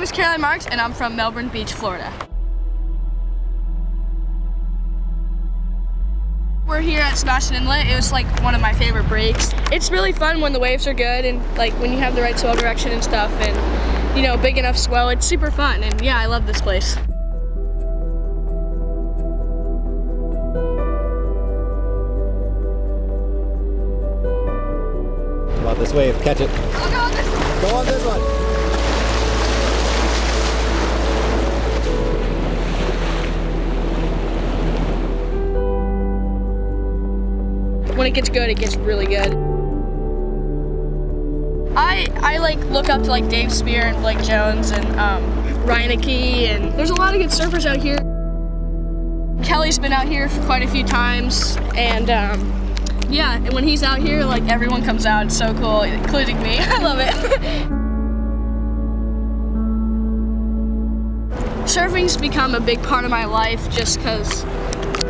is Caroline Marks, and I'm from Melbourne Beach, Florida. We're here at Sebastian Inlet. It was like one of my favorite breaks. It's really fun when the waves are good and like when you have the right swell direction and stuff, and you know, big enough swell. It's super fun, and yeah, I love this place. About this wave, catch it. I'll go on this one. Go on this one. When it gets good, it gets really good. I like look up to like Dave Spear and Blake Jones and Reineke, and there's a lot of good surfers out here. Kelly's been out here for quite a few times, and yeah, and when he's out here, like everyone comes out. It's so cool, including me. I love it. Surfing's become a big part of my life just because,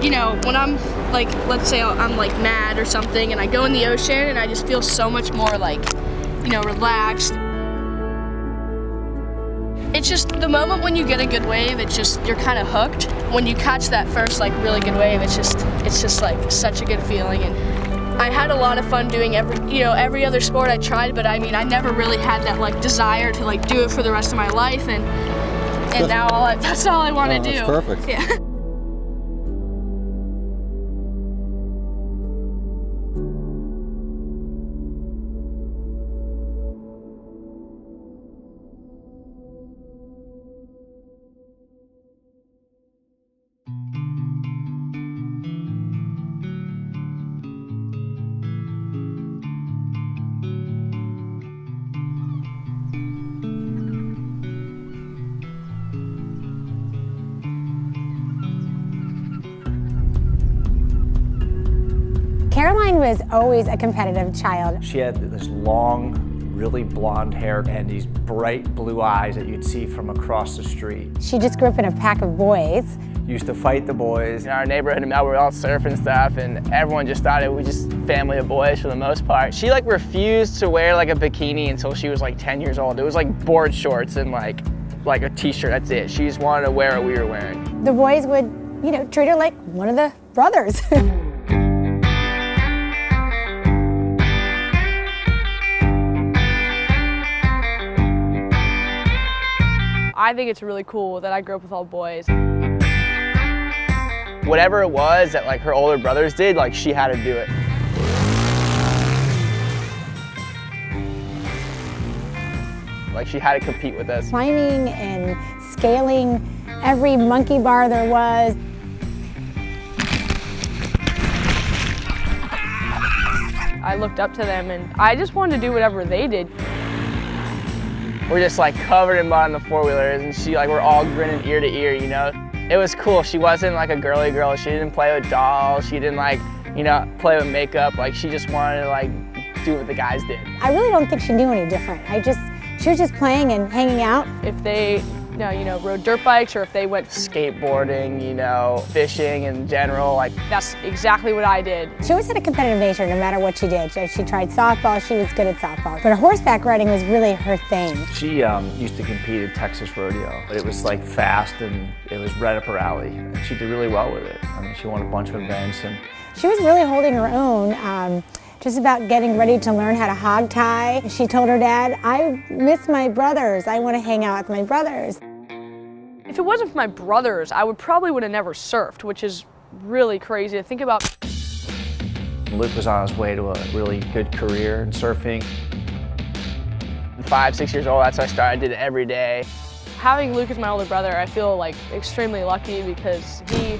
you know, when I'm like, let's say I'm like mad or something and I go in the ocean and I just feel so much more like, you know, relaxed. It's just the moment when you get a good wave, it's just, you're kind of hooked. When you catch that first like really good wave, it's just like such a good feeling. And I had a lot of fun doing every other sport I tried, but I mean, I never really had that like desire to like do it for the rest of my life. And now that's all I want to do. That's perfect. Yeah. Caroline was always a competitive child. She had this long, really blonde hair and these bright blue eyes that you'd see from across the street. She just grew up in a pack of boys. Used to fight the boys. In our neighborhood in Melbourne, we all surfing stuff, and everyone just thought it was just family of boys for the most part. She like refused to wear like a bikini until she was like 10 years old. It was like board shorts and like a t-shirt, that's it. She just wanted to wear what we were wearing. The boys would, you know, treat her like one of the brothers. I think it's really cool that I grew up with all boys. Whatever it was that like her older brothers did, like she had to do it. Like she had to compete with us. Climbing and scaling every monkey bar there was. I looked up to them and I just wanted to do whatever they did. We're just like covered in mud on the four-wheelers, and we're all grinning ear to ear, you know? It was cool. She wasn't like a girly girl. She didn't play with dolls. She didn't like, you know, play with makeup. Like she just wanted to like do what the guys did. I really don't think she knew any different. She was just playing and hanging out. If they, you know, rode dirt bikes or if they went skateboarding, you know, fishing in general, like that's exactly what I did. She always had a competitive nature no matter what she did. If she tried softball, she was good at softball. But horseback riding was really her thing. She used to compete at Texas rodeo. It was like fast and it was right up her alley. And she did really well with it. I mean, she won a bunch of events. And she was really holding her own. Just about getting ready to learn how to hog tie. She told her dad, I miss my brothers. I want to hang out with my brothers. If it wasn't for my brothers, I would have never surfed, which is really crazy to think about. Luke was on his way to a really good career in surfing. 5, 6 years old, that's when I started. I did it every day. Having Luke as my older brother, I feel like extremely lucky because he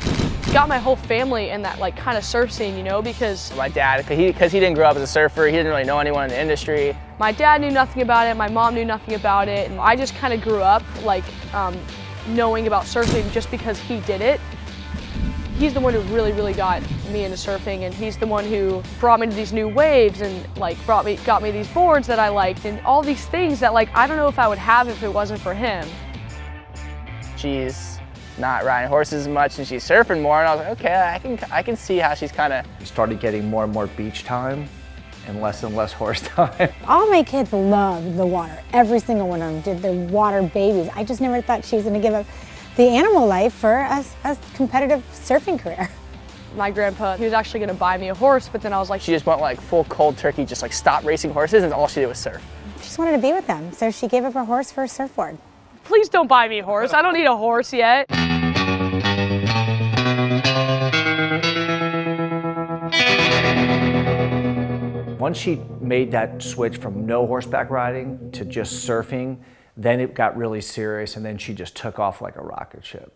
got my whole family in that like kind of surf scene, you know, because my dad, because he didn't grow up as a surfer, he didn't really know anyone in the industry. My dad knew nothing about it, my mom knew nothing about it, and I just kind of grew up like knowing about surfing just because he did it. He's the one who really got me into surfing, and he's the one who brought me to these new waves and like got me these boards that I liked and all these things that like I don't know if I would have if it wasn't for him. She's not riding horses as much and she's surfing more, and I was like, okay, I can see how she's kind of started getting more and more beach time, and less horse time. All my kids love the water. Every single one of them did the water babies. I just never thought she was going to give up the animal life for a competitive surfing career. My grandpa, he was actually going to buy me a horse, but then I was like, She just went like full cold turkey, just like stopped racing horses, and all she did was surf. She just wanted to be with them, so she gave up her horse for a surfboard. please don't buy me a horse. I don't need a horse yet. Once she made that switch from no horseback riding to just surfing, then it got really serious, and then she just took off like a rocket ship.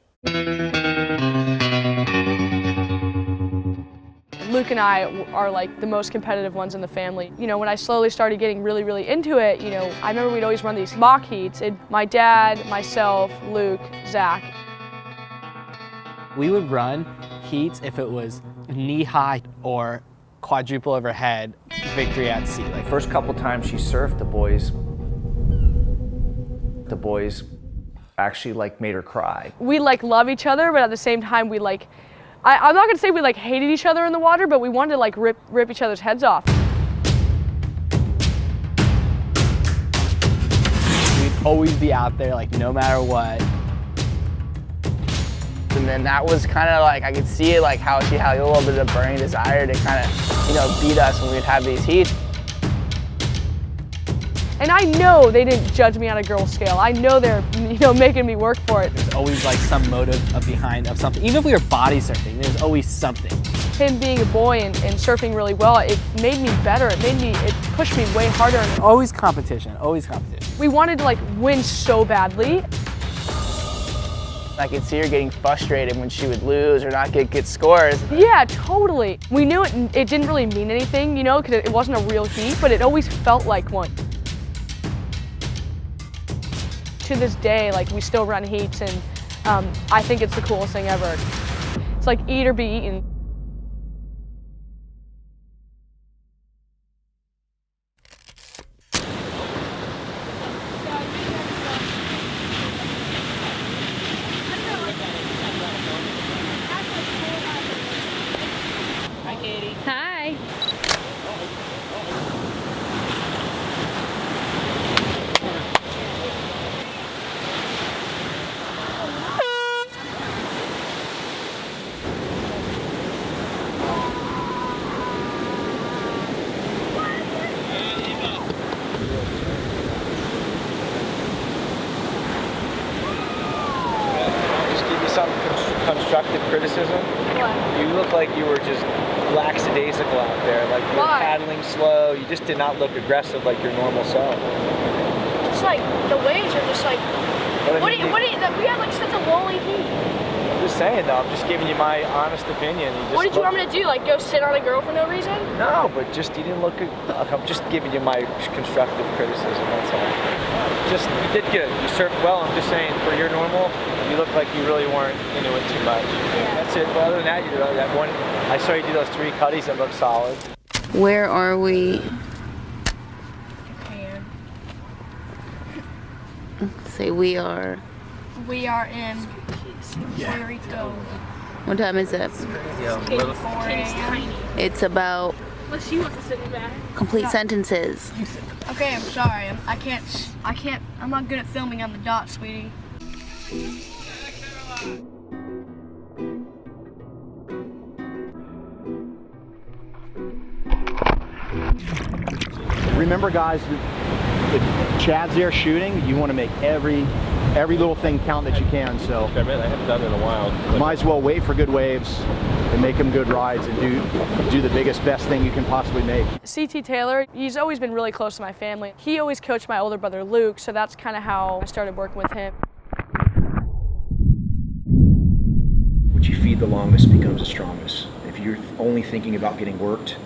Luke and I are like the most competitive ones in the family. You know, when I slowly started getting really into it, you know, I remember we'd always run these mock heats. My dad, myself, Luke, Zach. We would run heats if it was knee-high or quadruple overhead, victory at sea. The first couple times she surfed, the boys actually like made her cry. We like love each other, but at the same time we like, I'm not gonna say we like hated each other in the water, but we wanted to like rip each other's heads off. We'd always be out there, like no matter what. And then that was kind of like, I could see it, like how she had a little bit of burning desire to kind of, you know, beat us when we'd have these heats. And I know they didn't judge me on a girl scale. I know they're, you know, making me work for it. There's always like some motive behind of something. Even if we were body surfing, there's always something. Him being a boy and surfing really well, it made me better. It pushed me way harder. Always competition, always competition. We wanted to like win so badly. I could see her getting frustrated when she would lose or not get good scores. Yeah, totally. We knew it didn't really mean anything, you know, because it wasn't a real heat, but it always felt like one. To this day, like we still run heats, and I think it's the coolest thing ever. It's like eat or be eaten. Hi. Just give you some constructive criticism. What? You look like you were just lackadaisical out there, like you were Why? paddling slow. You just did not look aggressive like your normal self. Just like the waves are just like. But I What mean, do you? We had like such a lonely heat. I'm just saying though, I'm just giving you my honest opinion. You just What did you look- want me to do? Like go sit on a girl for no reason? No, but just you didn't look good. I'm just giving you my constructive criticism, that's all. Just, you did good. You surfed well. I'm just saying, for your normal, you look like you really weren't into it too much. Yeah. That's it. But other than that, you did that one. I saw you do those 3 cutties that look solid. Where are we? Japan. Say we are. We are in Puerto Rico. What time is it? 4 a.m. It's about Unless she wants to sit in back. complete sentences. Okay, I'm sorry. I can't. I'm not good at filming on the dot, sweetie. Remember, guys, if Chad's there shooting, you want to make every little thing count that you can. So I haven't done it in a while. might as well wait for good waves and make them good rides and do the biggest, best thing you can possibly make. CT Taylor, he's always been really close to my family. He always coached my older brother Luke, so that's kind of how I started working with him. What you feed the longest becomes the strongest. If you're only thinking about getting worked,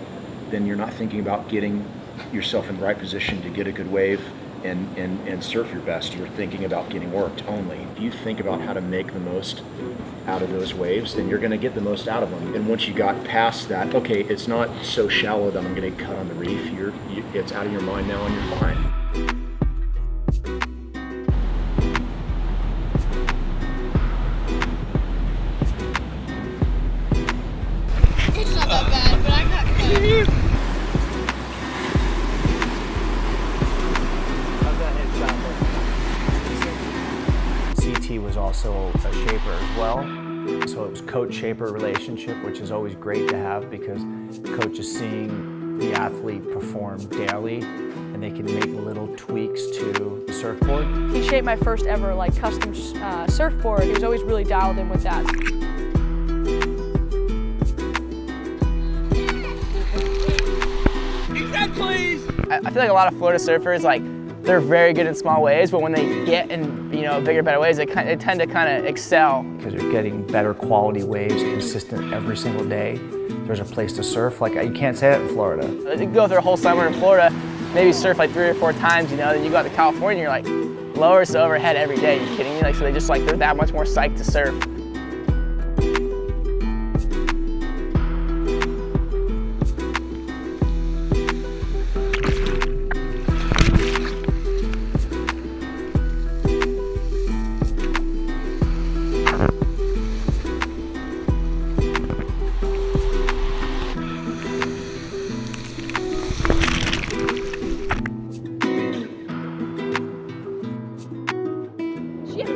then you're not thinking about getting yourself in the right position to get a good wave and surf your best. You're thinking about getting worked only. If you think about how to make the most out of those waves, then you're going to get the most out of them. And once you got past that, okay, it's not so shallow that I'm going to cut on the reef. It's out of your mind now and you're fine. It's not that bad, but I got cut. was also a shaper as well. So it was coach-shaper relationship, which is always great to have because the coach is seeing the athlete perform daily and they can make little tweaks to the surfboard. He shaped my first ever like custom surfboard. He was always really dialed in with that. I feel like a lot of Florida surfers, like, they're very good in small waves, but when they get in, bigger, better waves, they tend to kind of excel. Because you're getting better quality waves consistent every single day. There's a place to surf. Like, you can't say that in Florida. You go through a whole summer in Florida, maybe surf like 3 or 4 times, then you go out to California, you're like, lowers to overhead every day. Are you kidding me? Like, so they just they're that much more psyched to surf.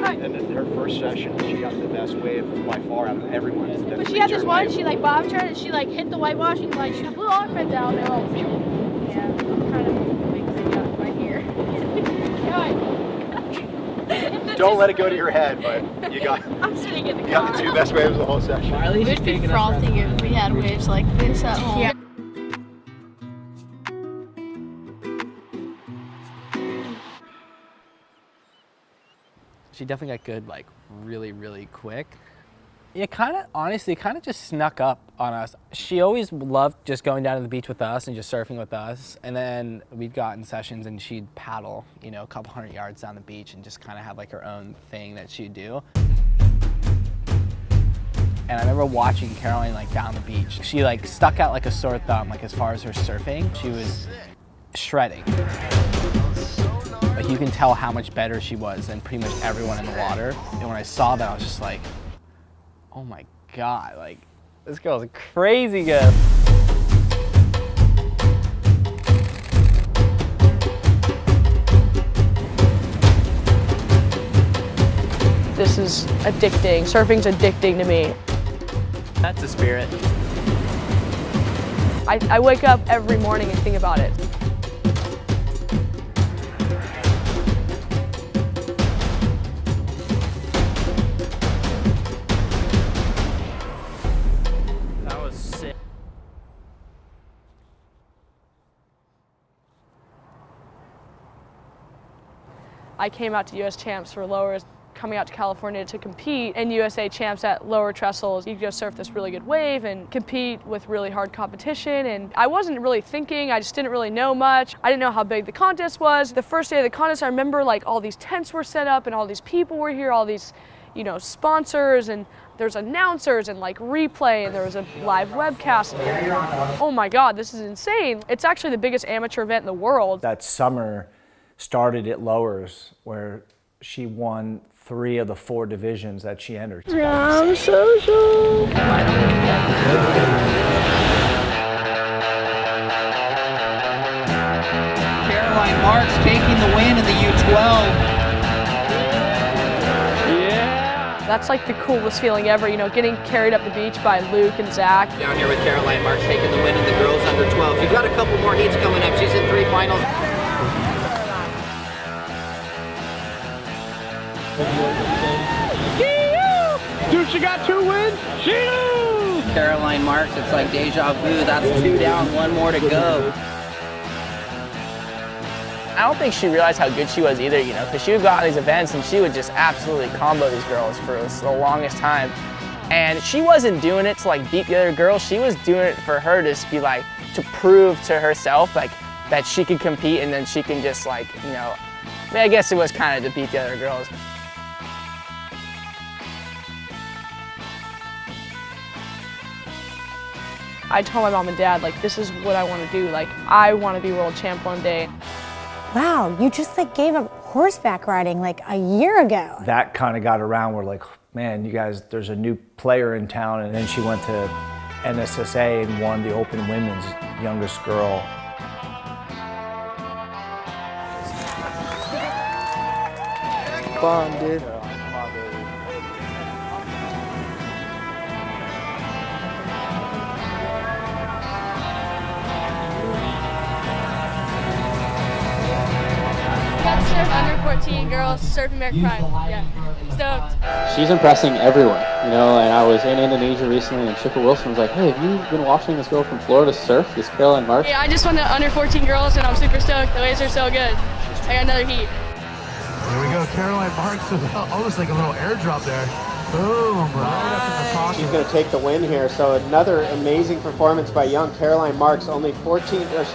And in her first session, she got the best wave by far out of everyone. But she had this one, she like bob turned and she like hit the whitewash and like she blew all her friends out. They're all, yeah, I'm kind of big got right here. Don't let it go to your head, but you got I'm sitting in the car. you got the 2 best waves of the whole session. We'd be frothing if we had waves like this at home. Yeah. She definitely got good, like, really, really quick. It honestly just snuck up on us. She always loved just going down to the beach with us and just surfing with us. And then we'd got in sessions and she'd paddle, a couple 100 yards down the beach and just kind of have like her own thing that she'd do. And I remember watching Caroline like down the beach. She like stuck out like a sore thumb, like as far as her surfing. She was shredding. Like you can tell how much better she was than pretty much everyone in the water. And when I saw that, I was just like, oh my God, like this girl's crazy good. This is addicting. Surfing's addicting to me. That's the spirit. I wake up every morning and think about it. That was sick. I came out to US Champs for lowers, coming out to California to compete in USA Champs at lower trestles. You could go surf this really good wave and compete with really hard competition. And I wasn't really thinking, I just didn't really know much. I didn't know how big the contest was. The first day of the contest, I remember like all these tents were set up and all these people were here, all these, sponsors, and there's announcers and like replay, and there was a live webcast. Oh my God, this is insane. It's actually the biggest amateur event in the world. That summer started at lowers where she won 3 of the 4 divisions that she entered. I'm social. Caroline Marks taking the win in the U12. That's like the coolest feeling ever, getting carried up the beach by Luke and Zach. Down here with Caroline Marks taking the win in the girls under 12. You've got a couple more heats coming up. She's in 3 finals. Dude, she got 2 wins. She knew. Caroline Marks, it's like deja vu. That's 2 down, 1 more to go. I don't think she realized how good she was either, because she would go out to these events and she would just absolutely combo these girls for the longest time. And she wasn't doing it to like beat the other girls. She was doing it for her to just be like, to prove to herself like that she could compete, and then she can just like, I guess it was kind of to beat the other girls. I told my mom and dad, like, this is what I want to do. Like, I want to be world champ one day. Wow, you just like gave up horseback riding like a year ago. That kind of got around. We're like, man, you guys, there's a new player in town. And then she went to NSSA and won the Open Women's youngest girl. Bomb, dude. surf under 14 girls, surf American Pride. Yeah, stoked. She's impressing everyone, you know, and I was in Indonesia recently and Chipper Wilson was like, hey, have you been watching this girl from Florida surf, this Caroline Marks? Yeah, I just won the under 14 girls and I'm super stoked. The waves are so good. I got another heat. There we go, Caroline Marks with almost like a little airdrop there. Boom, right up in the pocket. She's going to take the win here. So another amazing performance by young Caroline Marks, only 14, or is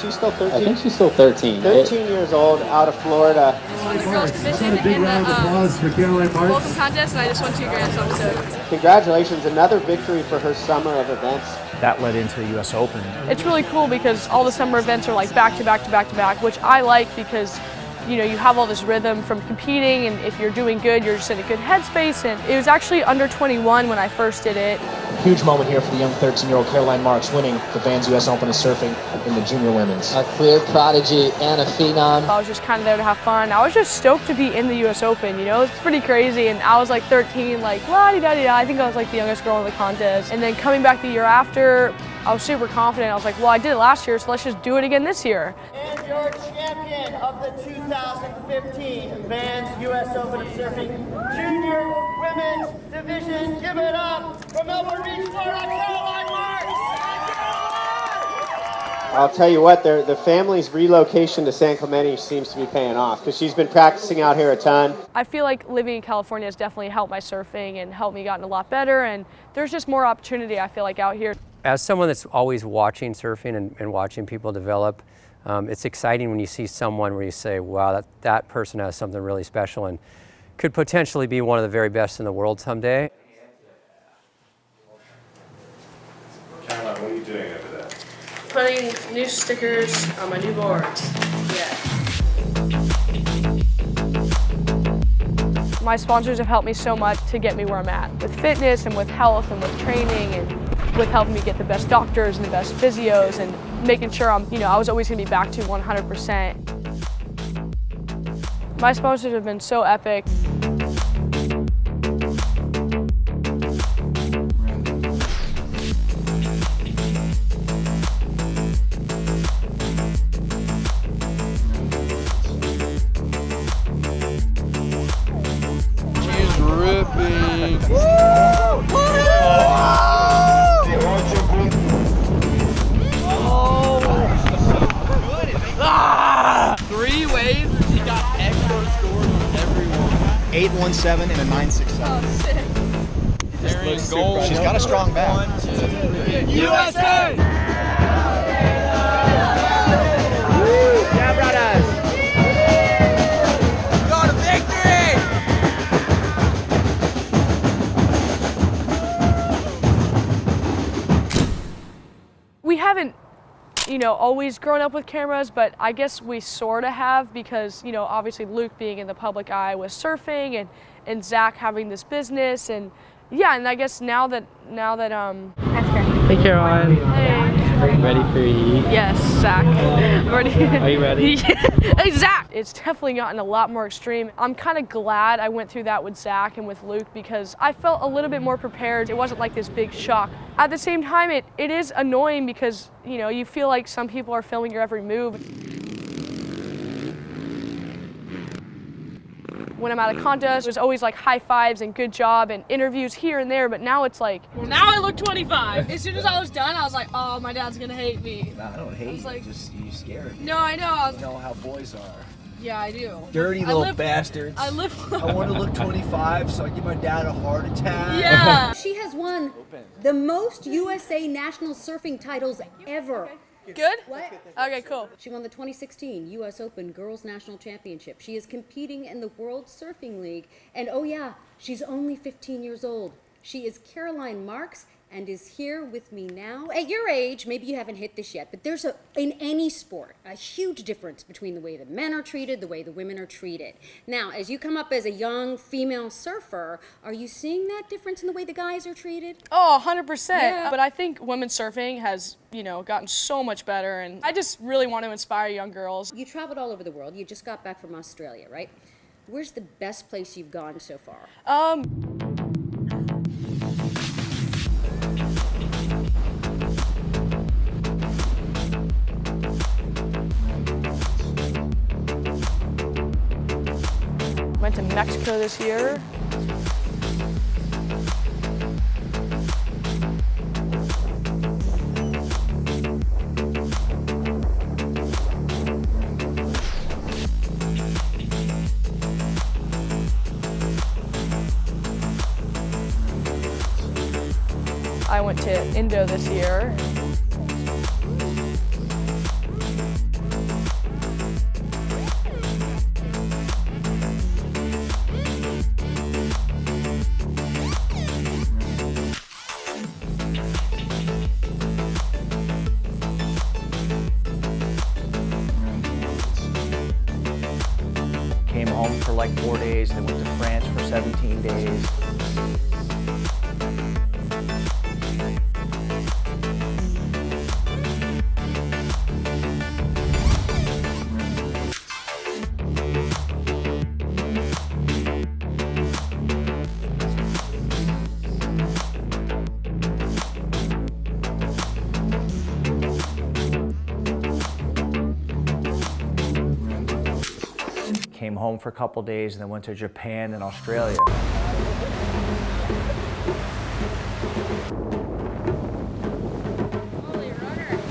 she still 13? I think she's still 13. 13 years old, out of Florida. I won the girls division in the local contest and I just won 2 grand, so I'm stoked. Congratulations, another victory for her summer of events. That led into the U.S. Open. It's really cool because all the summer events are like back to back to back to back, which I like because you know, you have all this rhythm from competing, and if you're doing good, you're just in a good headspace. And it was actually under 21 when I first did it. Huge moment here for the young 13-year-old Caroline Marks winning the Vans U.S. Open of surfing in the junior women's. A clear prodigy and a phenom. I was just kind of there to have fun. I was just stoked to be in the U.S. Open, you know, it's pretty crazy. And I was like 13, like la-di-da-di-da. I think I was like the youngest girl in the contest. And then coming back the year after, I was super confident. I was like, well, I did it last year, so let's just do it again this year. And your champion of the 2015 Vans U.S. Open of Surfing Junior Women's Division. Give it up from Melbourne Beach, Florida, Caroline Marks. I'll tell you what, the family's relocation to San Clemente seems to be paying off because she's been practicing out here a ton. I feel like living in California has definitely helped my surfing and helped me gotten a lot better, and there's just more opportunity, I feel like, out here. As someone that's always watching surfing and watching people develop, it's exciting when you see someone where you say, wow, that person has something really special and could potentially be one of the very best in the world someday. Caroline, what are you doing over there? Putting new stickers on my new boards. Yeah. My sponsors have helped me so much to get me where I'm at with fitness and with health and with training and with helping me get the best doctors and the best physios and making sure I was always going to be back to 100%. My sponsors have been so epic. She's ripping. Three waves and she got extra scores from everyone. 817 and a 967. Oh, sick. They're in gold. She's got a strong back. 1, 2, 3. USA! Yeah, brothers. Go to victory! We haven't always grown up with cameras, but I guess we sort of have because, obviously Luke being in the public eye with surfing and Zach having this business and yeah, and I guess now that Hey Caroline. Hey. Ready for your heat? Yes, Zach. I'm ready. Are you ready? Hey, Zach! It's definitely gotten a lot more extreme. I'm kind of glad I went through that with Zach and with Luke because I felt a little bit more prepared. It wasn't like this big shock. At the same time, it is annoying because, you feel like some people are filming your every move. When I'm at a contest, there's always like high fives and good job and interviews here and there, but now it's like, well, now I look 25. As soon as I was done, I was like, oh, my dad's gonna hate me. No, I don't hate you, like, you scared. No, I know. You know how boys are. Yeah, I do. Dirty little bastards. I live. I want to look 25 so I give my dad a heart attack. Yeah. She has won the most USA national surfing titles ever. Good? What? Okay, cool. She won the 2016 U.S. Open Girls National Championship. She is competing in the World Surfing League. And oh yeah, she's only 15 years old. She is Caroline Marks and is here with me now. At your age, maybe you haven't hit this yet, but there's in any sport, a huge difference between the way the men are treated, the way the women are treated. Now, as you come up as a young female surfer, are you seeing that difference in the way the guys are treated? Oh, 100%. Yeah. But I think women's surfing has, gotten so much better, and I just really want to inspire young girls. You traveled all over the world. You just got back from Australia, right? Where's the best place you've gone so far? Went to Mexico this year. I went to Indo this year. Came home for like 4 days, then went to France for 17 days. Came home for a couple days and then went to Japan and Australia.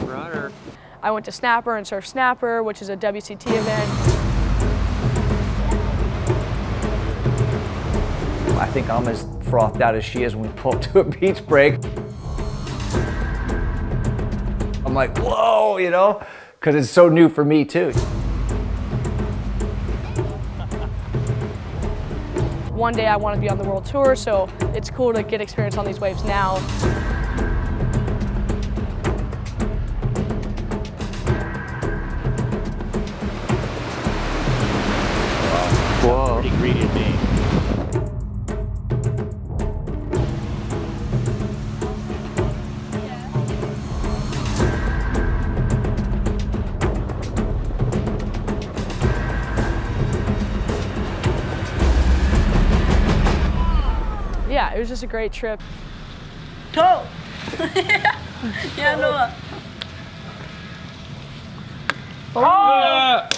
Runner. I went to Snapper and Surf Snapper, which is a WCT event. I think I'm as frothed out as she is when we pull up to a beach break. I'm like, whoa, you know, because it's so new for me too. One day I want to be on the world tour, so it's cool to get experience on these waves now. Whoa. Pretty greedy of me. Yeah, it was just a great trip. Go! Yeah, Noah. Oh!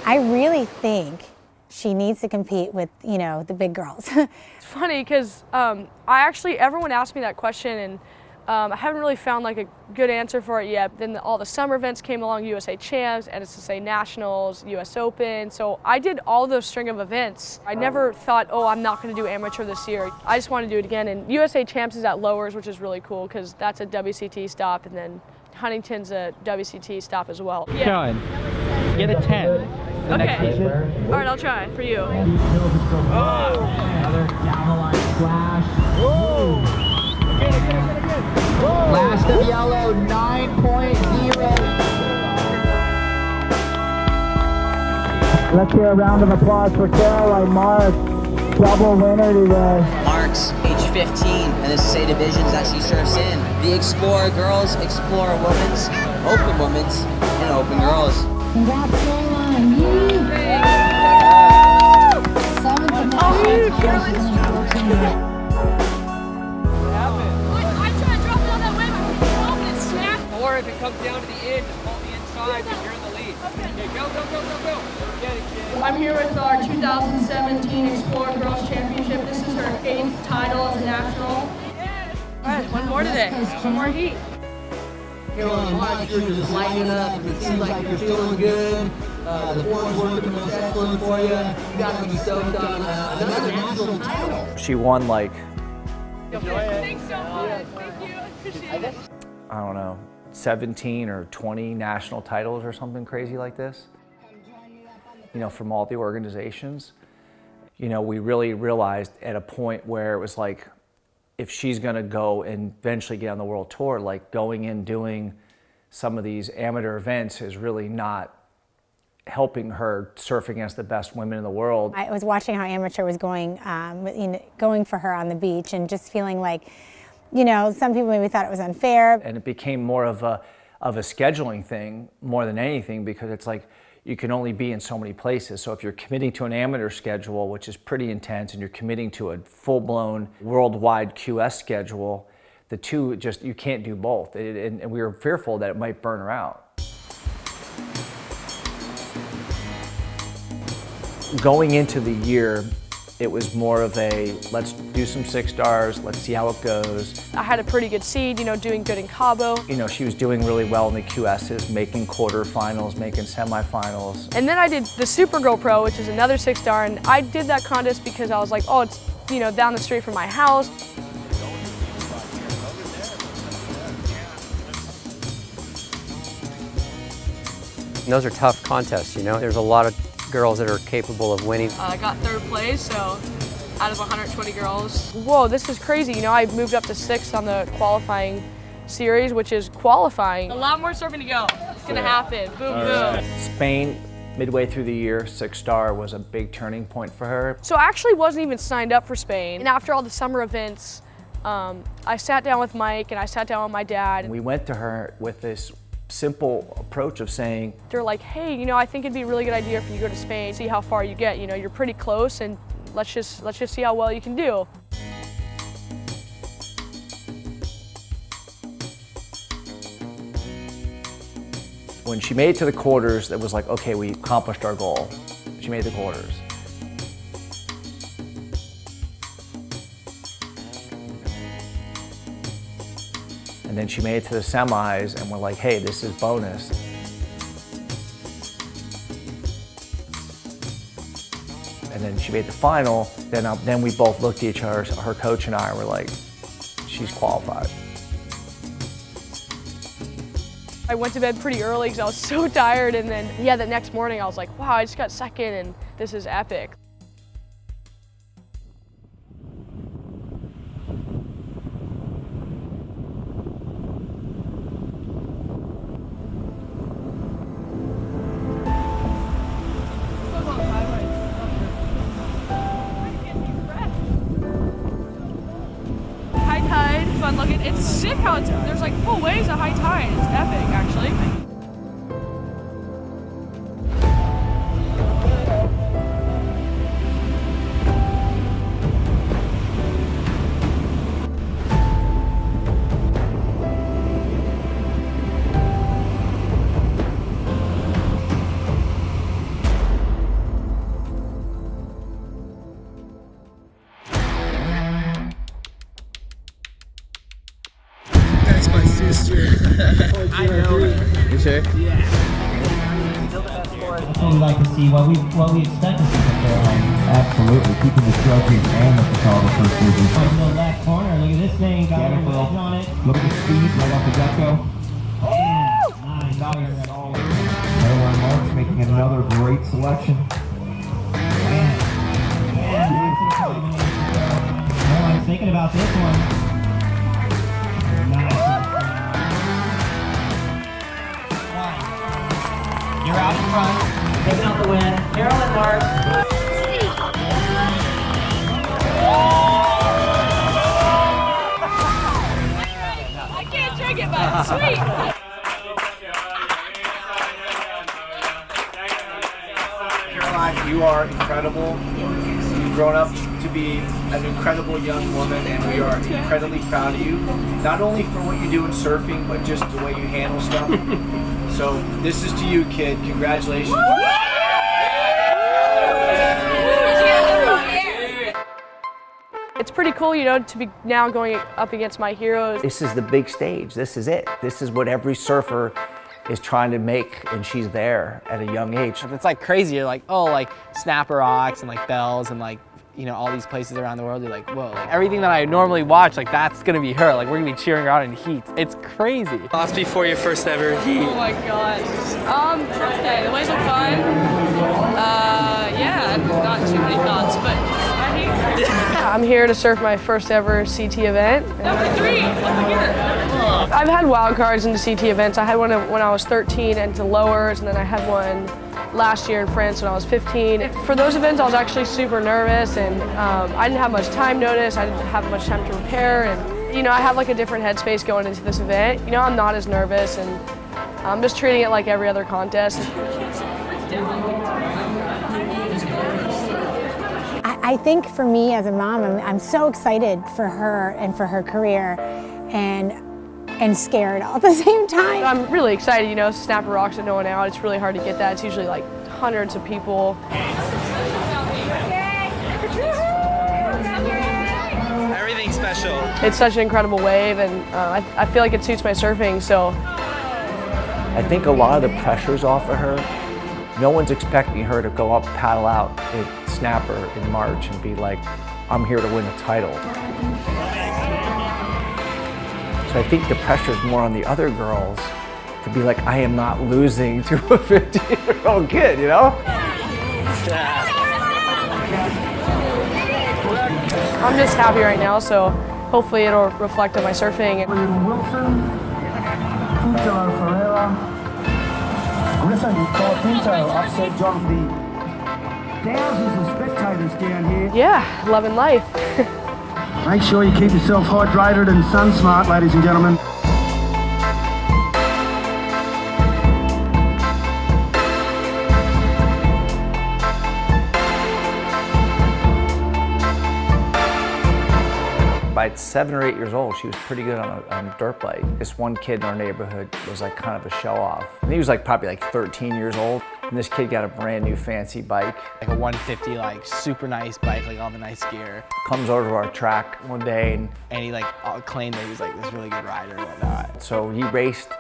I really think she needs to compete with, you know, the big girls. It's funny because everyone asked me that question, and I haven't really found like a good answer for it yet. Then all the summer events came along, USA Champs, NSSA Nationals, US Open. So I did all those string of events. I never thought, oh, I'm not going to do amateur this year. I just want to do it again. And USA Champs is at Lowers, which is really cool because that's a WCT stop, and then Huntington's a WCT stop as well. Yeah. Get a 10. Okay. All right, I'll try for you. Another down the line splash. Last of yellow, 9.0. Let's hear a round of applause for Caroline Marks, double winner today. Marks, age 15, NSSA divisions that she surfs in. The Explorer girls, Explorer women's, Open women's, and Open girls. Congrats, Caroline. Or if it comes down to the end, just hold the inside because you're in the lead. Okay, go. Get it, kid. I'm here with our 2017 Explorer Girls Championship. This is her 8th title as a national. All right, one more today. One more heat. Caroline Marks, you're just lighting up. It seems like you're feeling good. The form's working most excellent for you. You got to be stoked on another national title. She won like, Thanks so much. Thank you. I appreciate it. I don't know, 17 or 20 national titles or something crazy like this. You know, from all the organizations. You know, we really realized at a point where it was like, if she's gonna go and eventually get on the world tour, like going in doing some of these amateur events is really not helping her surf against the best women in the world. I was watching how amateur was going, going for her on the beach, and just feeling like, you know, some people maybe thought it was unfair. And it became more of of a scheduling thing more than anything, because it's like you can only be in so many places. So if you're committing to an amateur schedule, which is pretty intense, and you're committing to a full-blown worldwide QS schedule, the two just, you can't do both. And we were fearful that it might burn her out. Going into the year, it was more of a, let's do some 6 stars, let's see how it goes. I had a pretty good seed, you know, doing good in Cabo. You know, she was doing really well in the QSs, making quarterfinals, making semifinals. And then I did the Supergirl Pro, which is another 6-star, and I did that contest because I was like, oh, it's, you know, down the street from my house. And those are tough contests, you know. There's a lot of girls that are capable of winning. I got 3rd place, so out of 120 girls. Whoa, this is crazy. You know, I moved up to 6th on the qualifying series, which is qualifying. A lot more surfing to go. It's gonna happen. Boom, boom. Spain, midway through the year, 6-star was a big turning point for her. So I actually wasn't even signed up for Spain. And after all the summer events, I sat down with Mike and I sat down with my dad. We went to her with this simple approach of saying, they're like, hey, you know, I think it'd be a really good idea for you to go to Spain, see how far you get. You know, you're pretty close, and let's just see how well you can do. When she made it to the quarters, it was like, okay, we accomplished our goal. She made the quarters. And then she made it to the semis, and we're like, hey, this is bonus. And then she made the final. Then we both looked at each other, her coach and I, and we're like, she's qualified. I went to bed pretty early because I was so tired, and then, yeah, the next morning I was like, wow, I just got 2nd, and this is epic. Fun looking. It's sick how there's like full waves at high tide. It's epic, actually. I know. You sure? Yeah. That's what we like to see. What we expect to see from Caroline. Absolutely. Keeping the trophies and the photographers moving. In the left corner, look at this thing. Got a wedge on it. Look at the speed right off the get-go. Nice. Caroline Marks making another great selection. Caroline's thinking about this one. You're out in front, taking out the win. Carolyn Marks. I can't drink it, but it's sweet. Caroline, you are incredible. You've grown up to be an incredible young woman, and we are incredibly proud of you. Not only for what you do in surfing, but just the way you handle stuff. So this is to you, kid. Congratulations. It's pretty cool, you know, to be now going up against my heroes. This is the big stage. This is it. This is what every surfer is trying to make, and she's there at a young age. It's like crazy. You're like, oh, like Snapper Rocks and like Bells and like, you know, all these places around the world. You're like, whoa, like everything that I normally watch, like that's gonna be her. Like we're gonna be cheering her on in heats. It's crazy. Lost before your first ever heat. Oh my gosh. First day, the waves are fun. Yeah, not too many thoughts, but I hate it. I'm here to surf my first ever CT event. Number 3, over here. I've had wild cards into CT events. I had one when I was 13 into lowers, and then I had one last year in France when I was 15. For those events, I was actually super nervous, and I didn't have much time notice. I didn't have much time to prepare, and you know, I have like a different headspace going into this event. You know, I'm not as nervous, and I'm just treating it like every other contest. I think for me as a mom, I'm so excited for her and for her career, and scared all at the same time. I'm really excited, you know, snapper rocks at no one out. It's really hard to get that. It's usually like hundreds of people. Everything's special. It's such an incredible wave, and I feel like it suits my surfing, so. I think a lot of the pressure's off of her. No one's expecting her to go up, paddle out at Snapper in March and be like, I'm here to win a title. So I think the pressure's more on the other girls to be like, I am not losing to a 15-year-old kid, you know? I'm just happy right now, so hopefully it'll reflect on my surfing. Wilson, Pinto Ferreira, Griffin Colapinto upset John the thousands of spectators down here. Yeah, loving life. Make sure you keep yourself hydrated and sun smart, ladies and gentlemen. By 7 or 8 years old, she was pretty good on a dirt bike. This one kid in our neighborhood was like kind of a show-off. And he was like probably like 13 years old. And this kid got a brand new fancy bike. Like a 150, like super nice bike, like all the nice gear. Comes over to our track one day and he like claimed that he was like this really good rider and whatnot. So he raced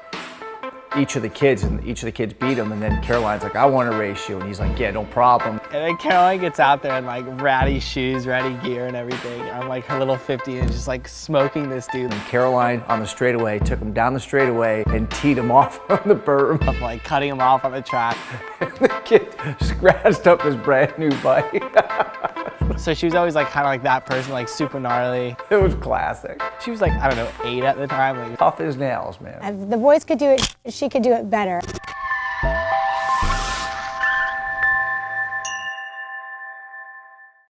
each of the kids, and each of the kids beat him, and then Caroline's like, I want to race you, and he's like, yeah, no problem. And then Caroline gets out there in like ratty shoes, ratty gear and everything. I'm like her little 50 and just like smoking this dude. And Caroline on the straightaway took him down the straightaway and teed him off on the berm. Of like cutting him off on the track. And the kid scratched up his brand new bike. So she was always like kind of like that person, like super gnarly. It was classic. She was like, I don't know, 8 at the time. Like, tough as nails, man. If the boys could do it, she could do it better.